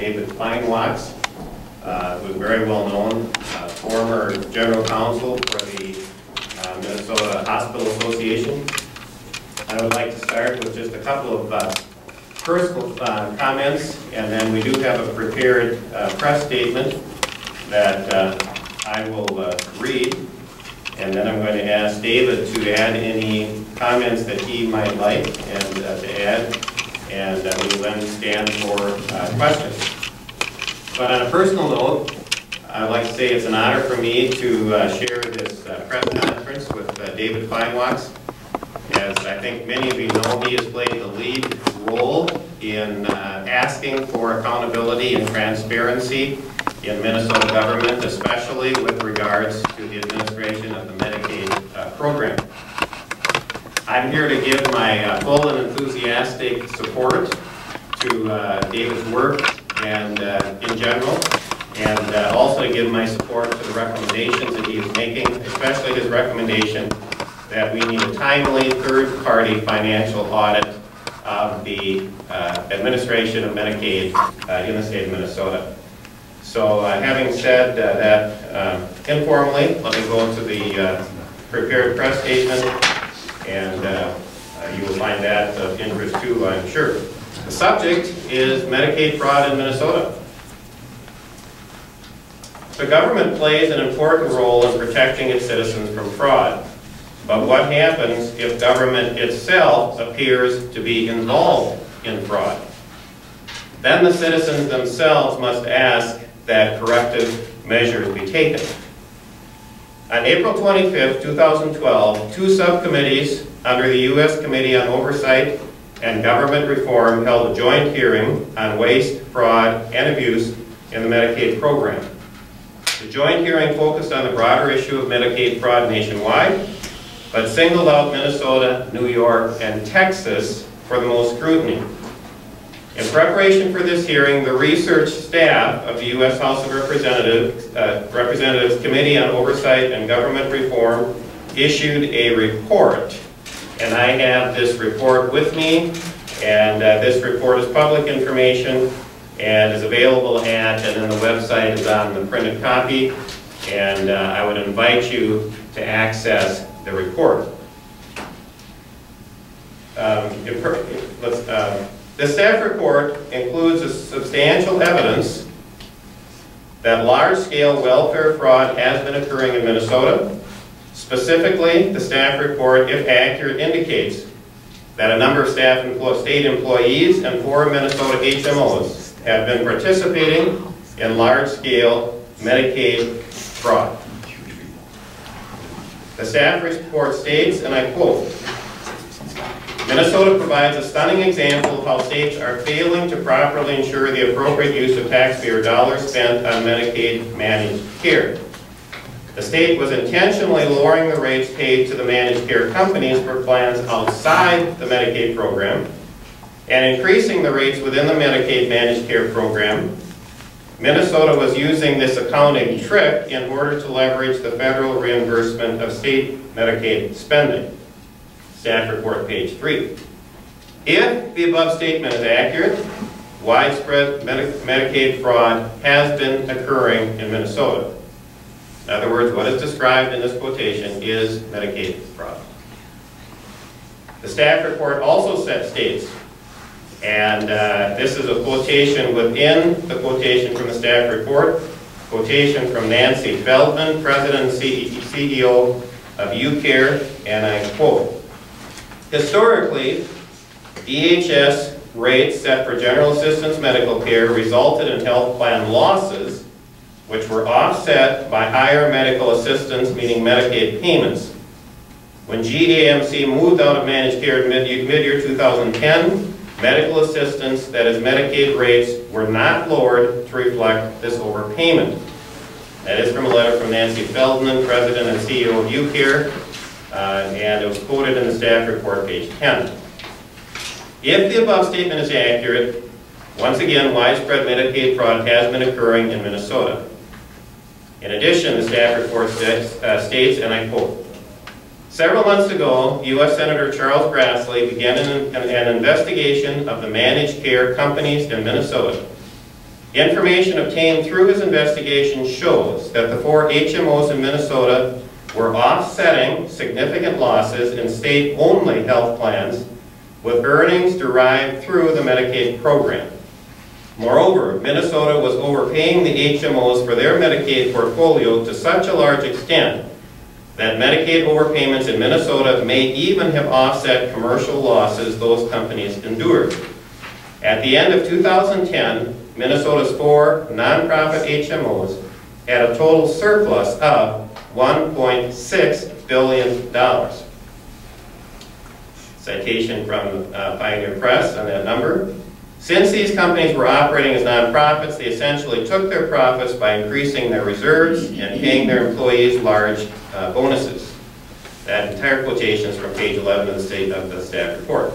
David Feinwachs, who's very well known, former general counsel for the Minnesota Hospital Association. I would like to start with just a couple of personal comments, and then we do have a prepared press statement that I will read, and then I'm going to ask David to add any comments that he might like and to add, and we will then stand for questions. But on a personal note, I'd like to say it's an honor for me to share this press conference with David Feinwachs. As I think many of you know, he has played the lead role in asking for accountability and transparency in Minnesota government, especially with regards to the administration of the Medicaid program. I'm here to give my full and enthusiastic support to David's work and in general, and also to give my support to the recommendations that he is making, especially his recommendation that we need a timely third-party financial audit of the administration of Medicaid in the state of Minnesota. So having said that informally, let me go to the prepared press statement, and you will find that of interest too, I'm sure. The subject is Medicaid fraud in Minnesota. The government plays an important role in protecting its citizens from fraud. But what happens if government itself appears to be involved in fraud? Then the citizens themselves must ask that corrective measures be taken. On April 25, 2012, two subcommittees under the U.S. Committee on Oversight and Government Reform held a joint hearing on waste, fraud, and abuse in the Medicaid program. The joint hearing focused on the broader issue of Medicaid fraud nationwide, but singled out Minnesota, New York, and Texas for the most scrutiny. In preparation for this hearing, the research staff of the U.S. House of Representatives Committee on Oversight and Government Reform issued a report. And I have this report with me, and this report is public information and is available at, and then the website is on the printed copy, and I would invite you to access the report. The staff report includes substantial evidence that large-scale welfare fraud has been occurring in Minnesota. Specifically, the staff report, if accurate, indicates that a number of state employees and 4 Minnesota HMOs have been participating in large-scale Medicaid fraud. The staff report states, and I quote, "Minnesota provides a stunning example of how states are failing to properly ensure the appropriate use of taxpayer dollars spent on Medicaid managed care. The state was intentionally lowering the rates paid to the managed care companies for plans outside the Medicaid program and increasing the rates within the Medicaid managed care program. Minnesota was using this accounting trick in order to leverage the federal reimbursement of state Medicaid spending." Staff report, page 3. If the above statement is accurate, widespread Medicaid fraud has been occurring in Minnesota. In other words, what is described in this quotation is Medicaid fraud. The staff report also states, and this is a quotation within the quotation from the staff report, quotation from Nancy Feldman, President and CEO of UCare, and I quote, "Historically, DHS rates set for general assistance medical care resulted in health plan losses, which were offset by higher medical assistance, meaning Medicaid payments. When GAMC moved out of managed care in mid-year 2010, medical assistance, that is Medicaid rates, were not lowered to reflect this overpayment." That is from a letter from Nancy Feldman, President and CEO of UCare, and it was quoted in the staff report, page 10. If the above statement is accurate, once again, widespread Medicaid fraud has been occurring in Minnesota. In addition, the staff report states, and I quote, "Several months ago, U.S. Senator Charles Grassley began an investigation of the managed care companies in Minnesota. Information obtained through his investigation shows that the 4 HMOs in Minnesota were offsetting significant losses in state-only health plans with earnings derived through the Medicaid program. Moreover, Minnesota was overpaying the HMOs for their Medicaid portfolio to such a large extent that Medicaid overpayments in Minnesota may even have offset commercial losses those companies endured. At the end of 2010, Minnesota's 4 nonprofit HMOs had a total surplus of $1.6 billion. Citation from Pioneer Press on that number. Since these companies were operating as nonprofits, they essentially took their profits by increasing their reserves and paying their employees large bonuses. That entire quotation is from page 11 of the staff report.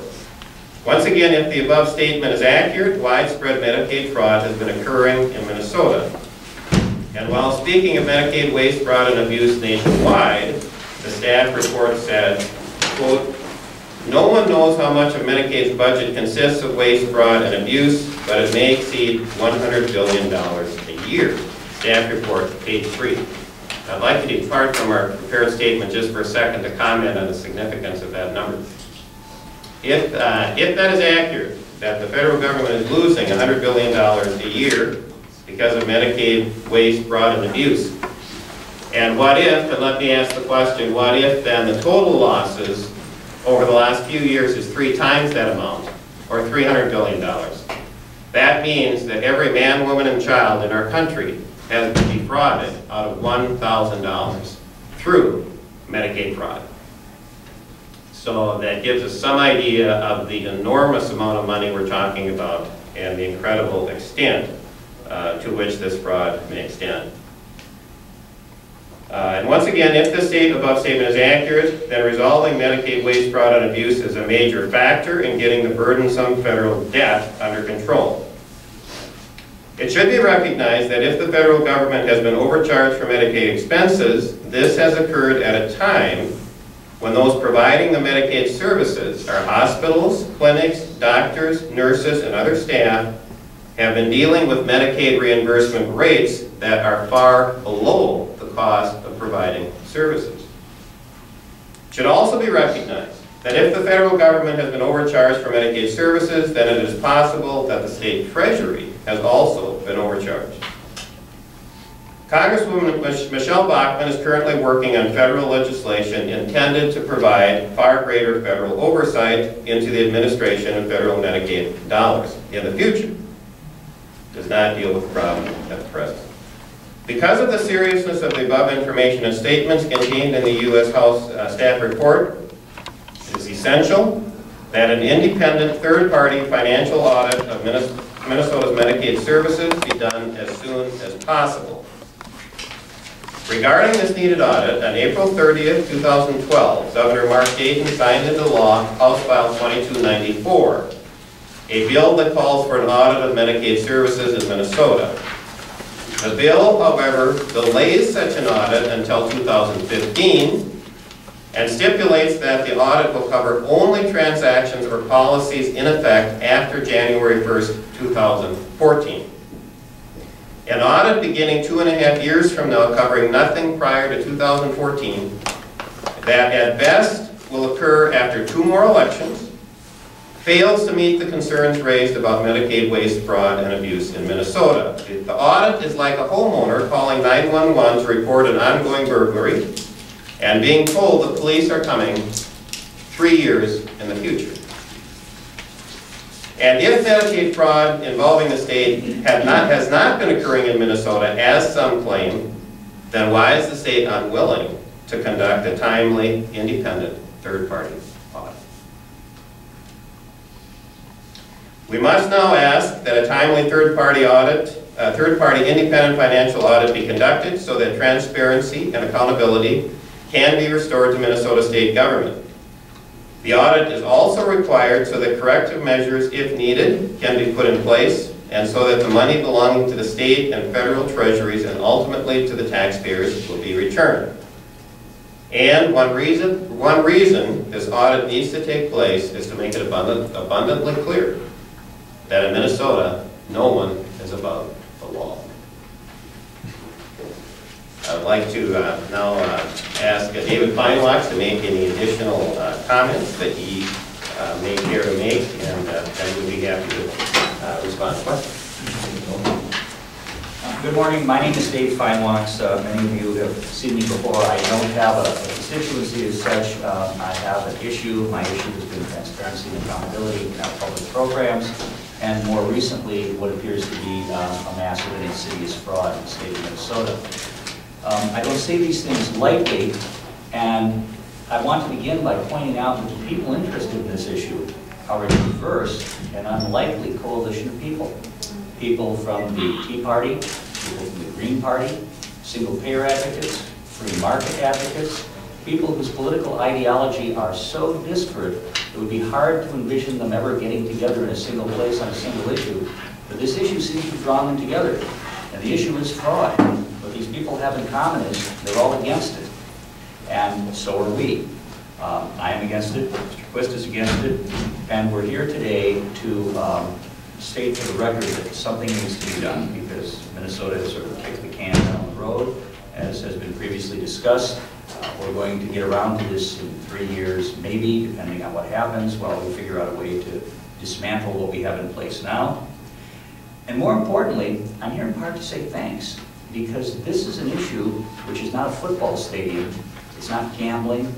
Once again, if the above statement is accurate, widespread Medicaid fraud has been occurring in Minnesota. And while speaking of Medicaid waste, fraud, and abuse nationwide, the staff report said, quote, "No one knows how much of Medicaid's budget consists of waste, fraud, and abuse, but it may exceed $100 billion a year." Staff report, page 3. I'd like to depart from our prepared statement just for a second to comment on the significance of that number. If that is accurate, that the federal government is losing $100 billion a year because of Medicaid waste, fraud, and abuse, and what if, and let me ask the question, what if then the total losses over the last few years is 3 times that amount, or $300 billion? That means that every man, woman, and child in our country has been defrauded out of $1,000 through Medicaid fraud. So that gives us some idea of the enormous amount of money we're talking about and the incredible extent to which this fraud may extend. And once again, if the above statement is accurate, then resolving Medicaid waste, fraud, and abuse is a major factor in getting the burdensome federal debt under control. It should be recognized that if the federal government has been overcharged for Medicaid expenses, this has occurred at a time when those providing the Medicaid services, our hospitals, clinics, doctors, nurses, and other staff, have been dealing with Medicaid reimbursement rates that are far below the cost of providing services. It should also be recognized that if the federal government has been overcharged for Medicaid services, then it is possible that the state treasury has also been overcharged. Congresswoman Michelle Bachmann is currently working on federal legislation intended to provide far greater federal oversight into the administration of federal Medicaid dollars in the future. Does not deal with the problem at the present. Because of the seriousness of the above information and statements contained in the U.S. House staff report, it is essential that an independent third-party financial audit of Minnesota's Medicaid services be done as soon as possible. Regarding this needed audit, on April 30th, 2012, Governor Mark Dayton signed into law House File 2294, a bill that calls for an audit of Medicaid services in Minnesota. The bill, however, delays such an audit until 2015 and stipulates that the audit will cover only transactions or policies in effect after January 1st, 2014. An audit beginning 2.5 years from now covering nothing prior to 2014, that at best will occur after 2 more elections, fails to meet the concerns raised about Medicaid waste, fraud, and abuse in Minnesota. The audit is like a homeowner calling 911 to report an ongoing burglary and being told the police are coming 3 years in the future. And if Medicaid fraud involving the state has not been occurring in Minnesota, as some claim, then why is the state unwilling to conduct a timely, independent, third-party audit? We must now ask that a timely third-party independent financial audit be conducted so that transparency and accountability can be restored to Minnesota state government. The audit is also required so that corrective measures, if needed, can be put in place, and so that the money belonging to the state and federal treasuries and ultimately to the taxpayers will be returned. And one reason this audit needs to take place is to make it abundantly clear that in Minnesota, no one is above like to now ask David Feinwachs to make any additional comments that he may care to make, and then we'll be happy to respond to questions. Good morning. My name is Dave Feinwachs. Many of you have seen me before. I don't have a constituency as such. I have an issue. My issue has been transparency and accountability in our public programs, and more recently, what appears to be a massive and insidious fraud in the state of Minnesota. I don't say these things lightly, and I want to begin by pointing out that the people interested in this issue are a diverse and unlikely coalition of people. People from the Tea Party, people from the Green Party, single-payer advocates, free market advocates, people whose political ideology are so disparate it would be hard to envision them ever getting together in a single place on a single issue, but this issue seems to have drawn them together. And the issue is fraud. What these people have in common is they're all against it, and so are we. I am against it, Mr. Quist is against it, and we're here today to state for the record that something needs to be done because Minnesota has sort of kicked the can down the road, as has been previously discussed. We're going to get around to this in 3 years, maybe, depending on what happens, while we figure out a way to dismantle what we have in place now. And more importantly, I'm here in part to say thanks, because this is an issue which is not a football stadium, it's not gambling,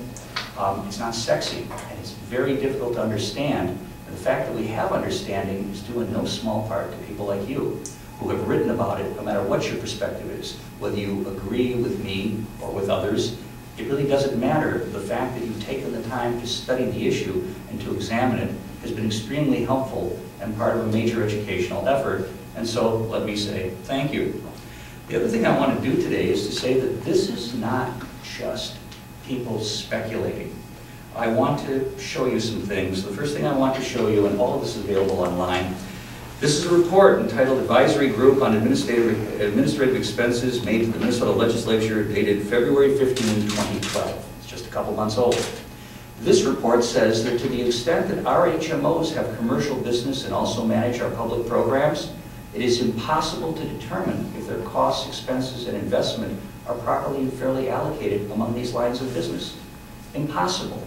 it's not sexy, and it's very difficult to understand. And the fact that we have understanding is due in no small part to people like you, who have written about it, no matter what your perspective is. Whether you agree with me or with others, it really doesn't matter. The fact that you've taken the time to study the issue and to examine it has been extremely helpful and part of a major educational effort. And so let me say thank you. The other thing I want to do today is to say that this is not just people speculating. I want to show you some things. The first thing I want to show you, and all of this is available online, this is a report entitled Advisory Group on Administrative Expenses made to the Minnesota Legislature, dated February 15, 2012. It's just a couple months old. This report says that to the extent that our HMOs have commercial business and also manage our public programs, it is impossible to determine if their costs, expenses, and investment are properly and fairly allocated among these lines of business. Impossible.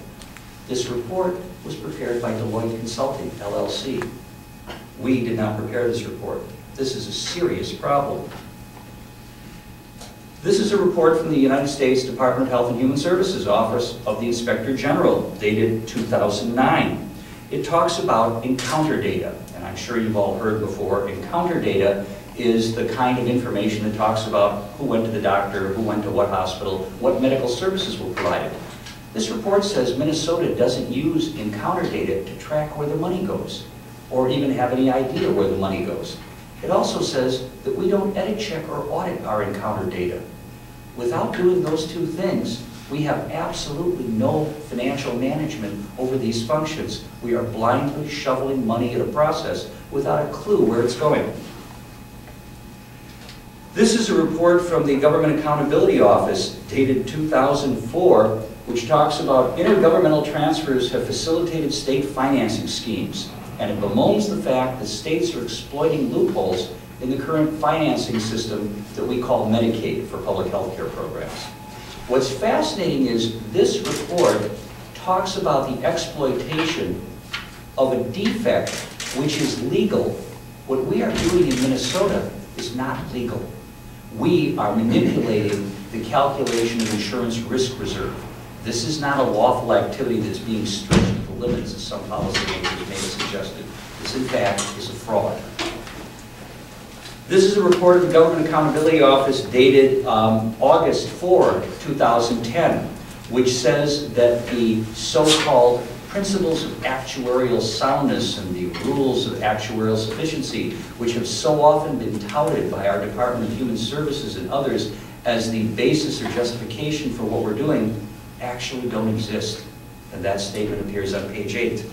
This report was prepared by Deloitte Consulting, LLC. We did not prepare this report. This is a serious problem. This is a report from the United States Department of Health and Human Services Office of the Inspector General, dated 2009. It talks about encounter data, and I'm sure you've all heard before. Encounter data is the kind of information that talks about who went to the doctor, who went to what hospital, what medical services were provided. This report says Minnesota doesn't use encounter data to track where the money goes, or even have any idea where the money goes. It also says that we don't edit check or audit our encounter data. Without doing those two things, we have absolutely no financial management over these functions. We are blindly shoveling money at a process without a clue where it's going. This is a report from the Government Accountability Office, dated 2004, which talks about intergovernmental transfers have facilitated state financing schemes, and it bemoans the fact that states are exploiting loopholes in the current financing system that we call Medicaid for public health care programs. What's fascinating is this report talks about the exploitation of a defect which is legal. What we are doing in Minnesota is not legal. We are manipulating the calculation of insurance risk reserve. This is not a lawful activity that's being stretched to the limits, as some policymakers may have suggested. This, in fact, is a fraud. This is a report of the Government Accountability Office dated August 4, 2010, which says that the so-called principles of actuarial soundness and the rules of actuarial sufficiency, which have so often been touted by our Department of Human Services and others as the basis or justification for what we're doing, actually don't exist. And that statement appears on page 8.